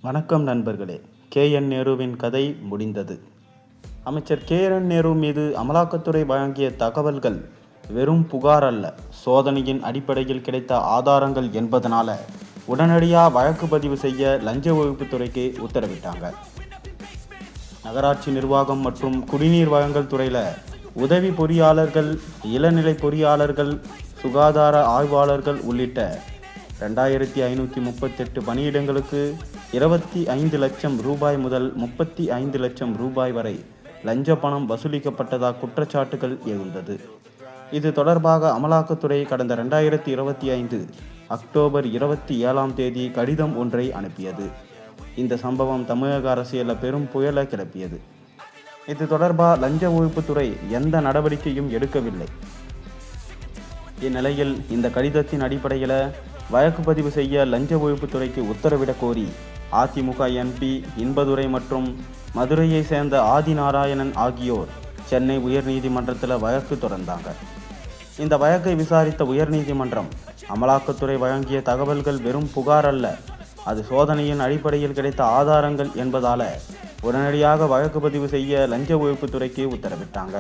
வணக்கம் நண்பர்களே. KN நேருவின் கதை முடிந்தது. அமைச்சர் KN நேரு மீது அமலாக்கத்துறை வழங்கிய தகவல்கள் வெறும் புகார் அல்ல, சோதனையின் அடிப்படையில் கிடைத்த ஆதாரங்கள் என்பதனால உடனடியாக வழக்கு பதிவு செய்ய லஞ்ச ஒழிப்புத்துறைக்கு உத்தரவிட்டாங்க. நகராட்சி நிர்வாகம் மற்றும் குடிநீர் வழங்கல் துறையில் உதவி பொறியாளர்கள், இளநிலை பொறியாளர்கள், சுகாதார ஆய்வாளர்கள் உள்ளிட்ட 2538 பணியிடங்களுக்கு 25 லட்சம் ரூபாய் முதல் 35 லட்சம் ரூபாய் வரை லஞ்ச பணம் வசூலிக்கப்பட்டதாக குற்றச்சாட்டுகள் எழுந்தது. இது தொடர்பாக அமலாக்கத்துறை கடந்த 2025 அக்டோபர் 27ஆம் தேதி கடிதம் ஒன்றை அனுப்பியது. இந்த சம்பவம் தமிழக அரசியலில் பெரும் புயலை கிளப்பியது. இது தொடர்பாக லஞ்ச ஒழிப்புத்துறை எந்த நடவடிக்கையும் எடுக்கவில்லை. இந்நிலையில் இந்த கடிதத்தின் அடிப்படையில் வழக்கு பதிவு செய்ய லஞ்ச ஒழிப்புத்துறைக்கு உத்தரவிடக் கோரி அதிமுக MP இன்பதுரை மற்றும் மதுரையை சேர்ந்த ஆதிநாராயணன் ஆகியோர் சென்னை உயர்நீதிமன்றத்தில் வழக்கு தொடர்ந்தாங்க. இந்த வழக்கை விசாரித்த உயர்நீதிமன்றம், அமலாக்கத்துறை வழங்கிய தகவல்கள் வெறும் புகார் அல்ல, அது சோதனையின் அடிப்படையில் கிடைத்த ஆதாரங்கள் என்பதால் உடனடியாக வழக்கு பதிவு செய்ய லஞ்ச ஒழிப்புத்துறைக்கு உத்தரவிட்டாங்க.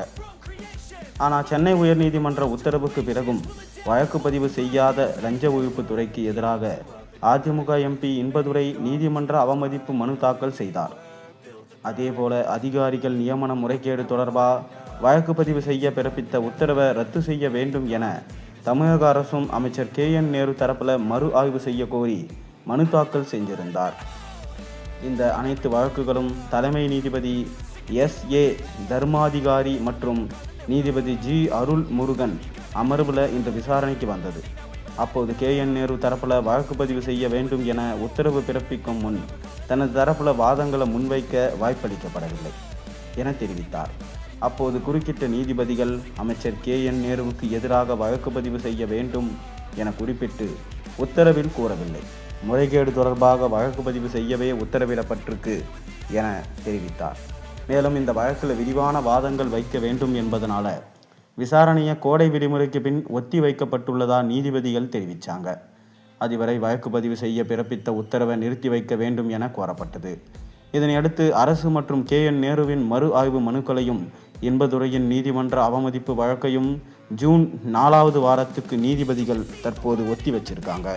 ஆனால் சென்னை உயர்நீதிமன்ற உத்தரவுக்கு பிறகும் வழக்கு பதிவு செய்யாத லஞ்ச ஒழிப்புத்துறைக்கு எதிராக அதிமுக MP இன்பதுரை நீதிமன்ற அவமதிப்பு மனு தாக்கல் செய்தார். அதேபோல அதிகாரிகள் நியமன முறைகேடு தொடர்பாக வழக்கு பதிவு செய்ய பிறப்பித்த உத்தரவை ரத்து செய்ய வேண்டும் என தமிழக அரசும் அமைச்சர் KN நேரு தரப்பில் மறு ஆய்வு செய்ய கோரி மனு தாக்கல் செஞ்சிருந்தார். இந்த அனைத்து வழக்குகளும் தலைமை நீதிபதி SA தர்மாதிகாரி மற்றும் நீதிபதி G அருள் முருகன் அமர்வில் இன்று விசாரணைக்கு வந்தது. அப்போது KN நேரு தரப்பில் வழக்கு பதிவு செய்ய வேண்டும் என உத்தரவு பிறப்பிக்கும் முன் தனது தரப்பில் வாதங்களை முன்வைக்க வாய்ப்பளிக்கப்படவில்லை என தெரிவித்தார். அப்போது குறுக்கிட்ட நீதிபதிகள் அமைச்சர் KN நேருவுக்கு எதிராக வழக்கு பதிவு செய்ய வேண்டும் என குறிப்பிட்டு உத்தரவில் கூறவில்லை. முறைகேடு தொடர்பாக வழக்கு பதிவு செய்யவே உத்தரவிடப்பட்டிருக்கு என தெரிவித்தார். மேலும் இந்த வழக்கில் விரிவான வாதங்கள் வைக்க வேண்டும் என்பதனால விசாரணையை கோடை விடுமுறைக்கு பின் ஒத்தி வைக்கப்பட்டுள்ளதா நீதிபதிகள் தெரிவித்தாங்க. அதுவரை வழக்கு பதிவு செய்ய பிறப்பித்த உத்தரவை நிறுத்தி வைக்க வேண்டும் என கோரப்பட்டது. இதனையடுத்து அரசு மற்றும் KN நேருவின் மறு ஆய்வு மனுக்களையும் இன்பதுரையின் நீதிமன்ற அவமதிப்பு வழக்கையும் ஜூன் 4வது வாரத்துக்கு நீதிபதிகள் தற்போது ஒத்தி வச்சிருக்காங்க.